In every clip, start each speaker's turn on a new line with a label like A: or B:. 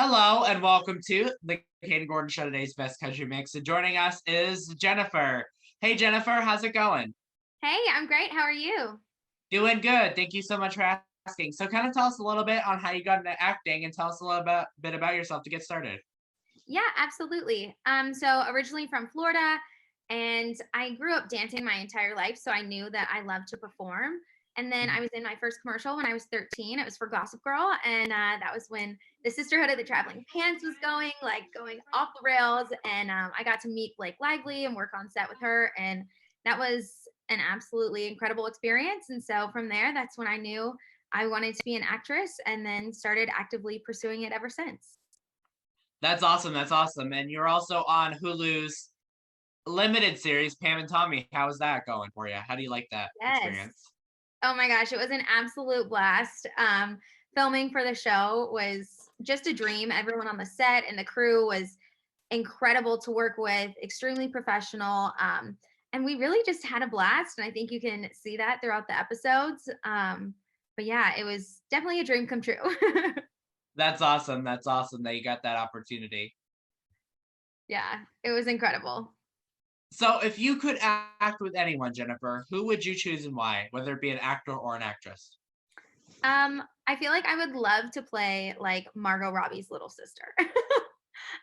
A: Hello and welcome to the Kayden Gordon Show, today's best country mix. And joining us is Jennifer. Hey Jennifer, how's it going?
B: Hey, I'm great. How are you?
A: Doing good. Thank you so much for asking. So kind of tell us a little bit on how you got into acting and tell us a little bit about yourself to get started.
B: Yeah, absolutely. So originally from Florida, and I grew up dancing my entire life, so I knew that I loved to perform. And then I was in my first commercial when I was 13. It was for Gossip Girl, and that was when the Sisterhood of the Traveling Pants was going off the rails. And I got to meet Blake Lively and work on set with her, and that was an absolutely incredible experience. And so from there, that's when I knew I wanted to be an actress, and then started actively pursuing it ever since.
A: That's awesome. That's awesome. And you're also on Hulu's limited series, Pam and Tommy. How is that going for you? How do you like that
B: Yes.
A: experience?
B: Oh my gosh, it was an absolute blast. Filming for the show was just a dream. Everyone on the set and the crew was incredible to work with, extremely professional. And we really just had a blast. And I think you can see that throughout the episodes. But yeah, it was definitely a dream come true.
A: That's awesome. That's awesome that you got that opportunity.
B: Yeah, it was incredible.
A: So if you could act with anyone, Jennifer, who would you choose and why, whether it be an actor or an actress?
B: I feel like I would love to play like Margot Robbie's little sister.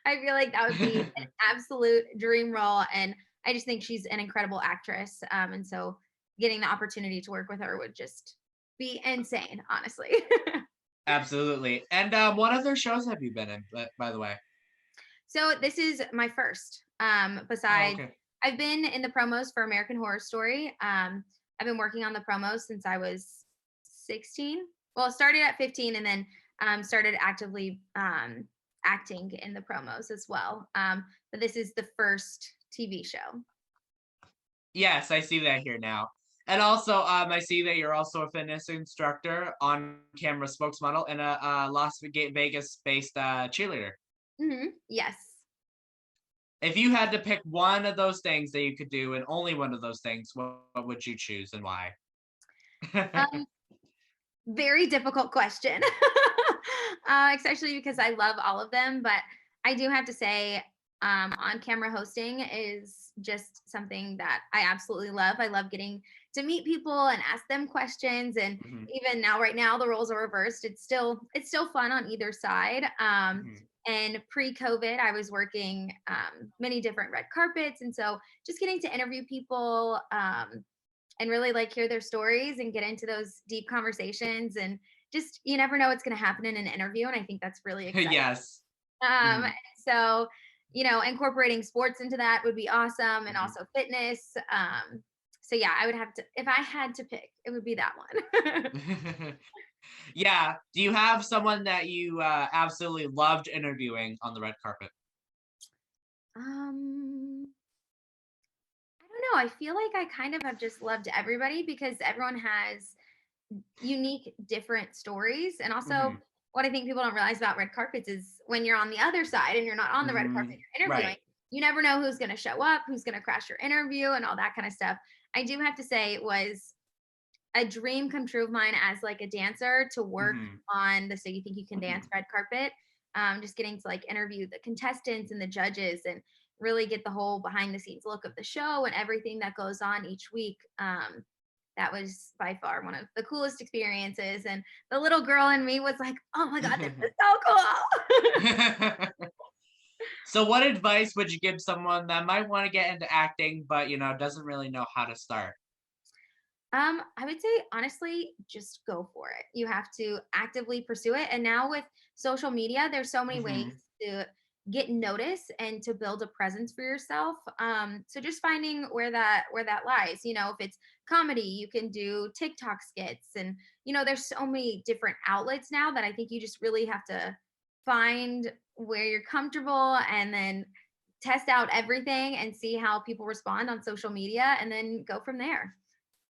B: I feel like that would be an absolute dream role. And I just think she's an incredible actress. And so getting the opportunity to work with her would just be insane, honestly.
A: Absolutely. And what other shows have you been in, by the way?
B: So this is my first.
A: Oh,
B: Besides,
A: okay.
B: I've been in the promos for American Horror Story. I've been working on the promos since I was 16. Well, it started at 15, and then started actively acting in the promos as well. But this is the first TV show.
A: Yes, I see that here now. And also, I see that you're also a fitness instructor, on-camera spokesmodel, and a Las Vegas-based cheerleader.
B: Yes.
A: If you had to pick one of those things that you could do, and only one of those things, what would you choose and why?
B: Um, Very difficult question, especially because I love all of them. But I do have to say, on camera hosting is just something that I absolutely love. I love getting to meet people and ask them questions. And
A: Mhm,
B: even now, right now, the roles are reversed. It's still fun on either side.
A: mhm.
B: And pre-COVID, I was working many different red carpets, and so just getting to interview people. And really like hear their stories and get into those deep conversations, and just you never know what's going to happen in an interview, and I think that's really exciting.
A: Yes.
B: um
A: Mhm,
B: so incorporating sports into that would be awesome, and
A: mhm.
B: also fitness. So yeah, I would have to, if I had to pick, it would be that one.
A: Yeah. Do you have someone that you absolutely loved interviewing on the red carpet?
B: um I don't know, I feel like I kind of have just loved everybody because everyone has unique different stories. And also,
A: Mhm,
B: what I think people don't realize about red carpets is when you're on the other side and you're not on the red carpet,
A: mhm.
B: you're interviewing,
A: Right.
B: you never know who's going to show up, who's going to crash your interview, and all that kind of stuff. I do have to say it was a dream come true of mine as like a dancer to work
A: Mhm.
B: on the So You Think You Can Dance red carpet. Just getting to like interview the contestants and the judges, and really get the whole behind the scenes look of the show and everything that goes on each week. That was by far one of the coolest experiences. And the little girl in me was like, oh my God, this is so cool.
A: So what advice would you give someone that might want to get into acting, but doesn't really know how to start?
B: I would say honestly, just go for it. You have to actively pursue it. And now with social media, there's so many ways
A: Mhm.
B: to get notice and to build a presence for yourself. So just finding where that lies. If it's comedy, you can do TikTok skits, and there's so many different outlets now that I think you just really have to find where you're comfortable, and then test out everything and see how people respond on social media, and then go from there.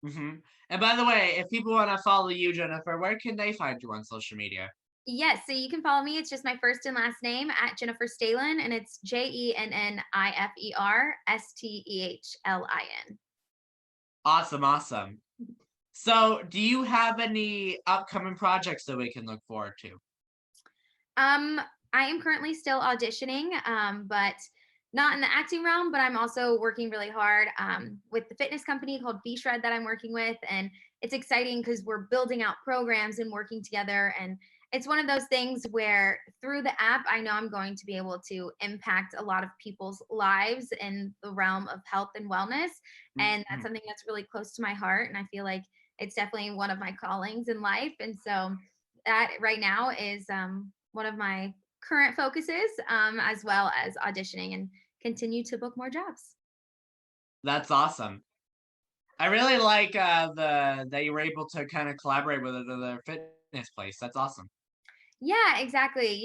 A: Mhm. And by the way, if people want to follow you, Jennifer, where can they find you on social media?
B: Yes, so you can follow me. It's just my first and last name at Jennifer Stehlin, and it's JenniferStehlin.
A: Awesome, awesome. So, do you have any upcoming projects that we can look forward to?
B: I am currently still auditioning, but not in the acting realm. But I'm also working really hard with the fitness company called V-Shred that I'm working with, and it's exciting because we're building out programs and working together. And it's one of those things where through the app, I know I'm going to be able to impact a lot of people's lives in the realm of health and wellness, and that's
A: Mhm.
B: something that's really close to my heart. And I feel like it's definitely one of my callings in life, and so that right now is one of my current focuses, as well as auditioning and continue to book more jobs.
A: That's awesome. I really like the that you were able to kind of collaborate with another fitness place. That's awesome.
B: Yeah, exactly.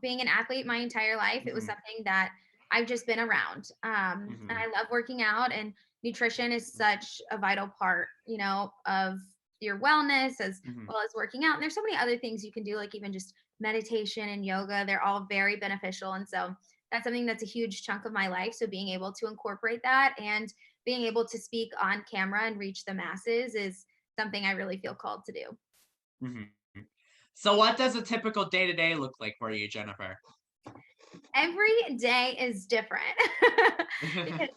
B: Being an athlete my entire life, it was
A: Hmm.
B: something that I've just been around. And
A: Hmm.
B: I love working out, and nutrition is such a vital part, of your wellness as
A: Hmm.
B: well as working out. And there's so many other things you can do, like even just meditation and yoga. They're all very beneficial. And so that's something that's a huge chunk of my life. So being able to incorporate that and being able to speak on camera and reach the masses is something I really feel called to do.
A: Hmm. So, what does a typical day to day look like for you, Jennifer?
B: Every day is different because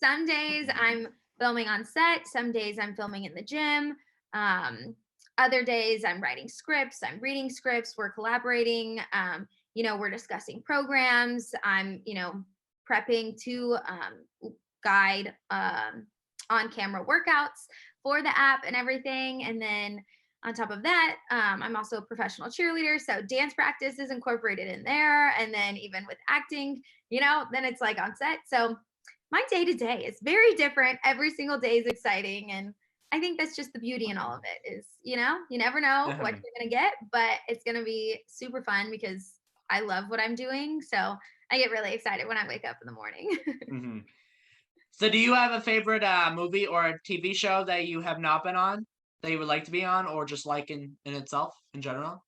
B: some days I'm filming on set, some days I'm filming in the gym. Um, Other days I'm writing scripts, I'm reading scripts, we're collaborating. We're discussing programs. I'm, prepping to guide on camera workouts for the app and everything. And then on top of that, I'm also a professional cheerleader. So dance practice is incorporated in there. And then even with acting, then it's like on set. So my day to day is very different. Every single day is exciting. And I think that's just the beauty in all of it is, you never know what
A: Mhm,
B: you're going to get, but it's going to be super fun because I love what I'm doing. So I get really excited when I wake up in the morning.
A: mhm. So, do you have a favorite movie or a TV show that you have not been on that you would like to be on, or just like in itself in general?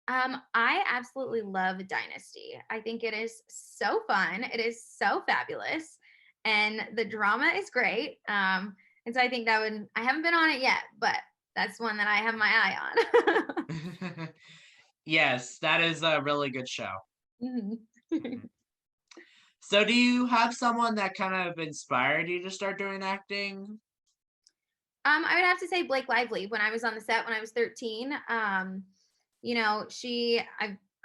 B: I absolutely love Dynasty. I think it is so fun. It is so fabulous, and the drama is great. And so I think that would. I haven't been on it yet, but that's one that I have my eye on.
A: Yes, that is a really good show.
B: Mhm.
A: Mhm. So, do you have someone that kind of inspired you to start doing acting?
B: I would have to say Blake Lively. When I was on the set when I was 13,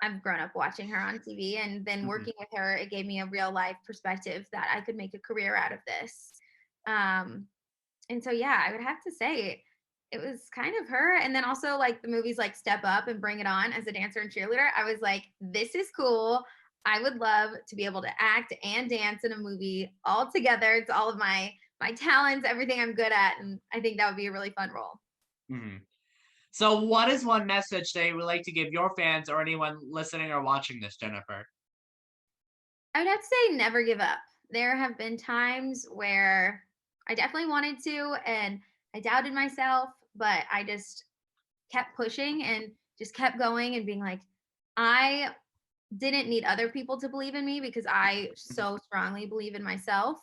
B: I've grown up watching her on TV, and then
A: Mhm,
B: working with her, it gave me a real life perspective that I could make a career out of this. Um, And so, yeah, I would have to say it was kind of her. And then also like the movies like Step Up and Bring It On as a dancer and cheerleader. I was like, this is cool. I would love to be able to act and dance in a movie all together. It's all of my talents, everything I'm good at. And I think that would be a really fun role.
A: mhm. So, what is one message that you would like to give your fans or anyone listening or watching this, Jennifer?
B: I would have to say never give up. There have been times where I definitely wanted to and I doubted myself, but I just kept pushing and just kept going and being like, I didn't need other people to believe in me because I
A: Mhm,
B: so strongly believe in myself.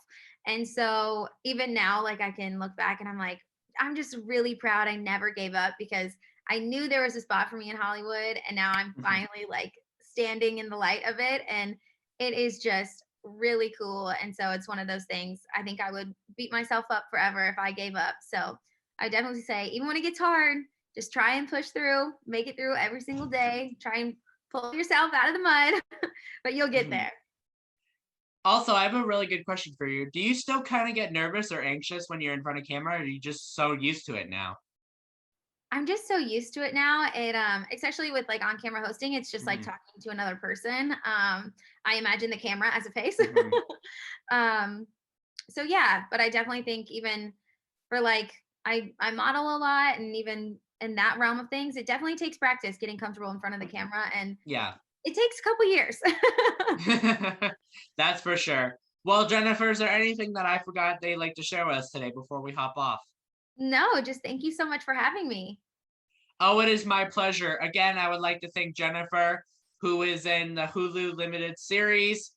B: And so even now, like I can look back and I'm like, I'm just really proud I never gave up because I knew there was a spot for me in Hollywood. And now I'm
A: mhm,
B: finally like standing in the light of it. And it is just really cool. And so it's one of those things I think I would beat myself up forever if I gave up. So I definitely say, even when it gets hard, just try and push through, make it through every single day, try and pull yourself out of the mud, but you'll get
A: mhm.
B: there.
A: Also, I have a really good question for you. Do you still kind of get nervous or anxious when you're in front of camera, or are you just so used to it now?
B: I'm just so used to it now. Especially with like on camera hosting, it's just like
A: Mhm,
B: talking to another person. I imagine the camera as a face.
A: mhm,
B: um, so yeah, but I definitely think even for like I model a lot, and even in that realm of things, it definitely takes practice getting comfortable in front of the camera, and
A: yeah.
B: it takes a couple years.
A: That's for sure. Well, Jennifer, is there anything that I forgot they'd like to share with us today before we hop off?
B: No, just thank you so much for having me.
A: Oh, it is my pleasure. Again, I would like to thank Jennifer, who is in the Hulu limited series,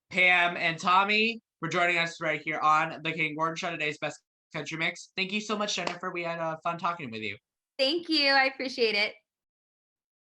A: Pam and Tommy, for joining us right here on the King Gordon Show, today's best country mix. Thank you so much, Jennifer. We had fun talking with you.
B: Thank you. I appreciate it.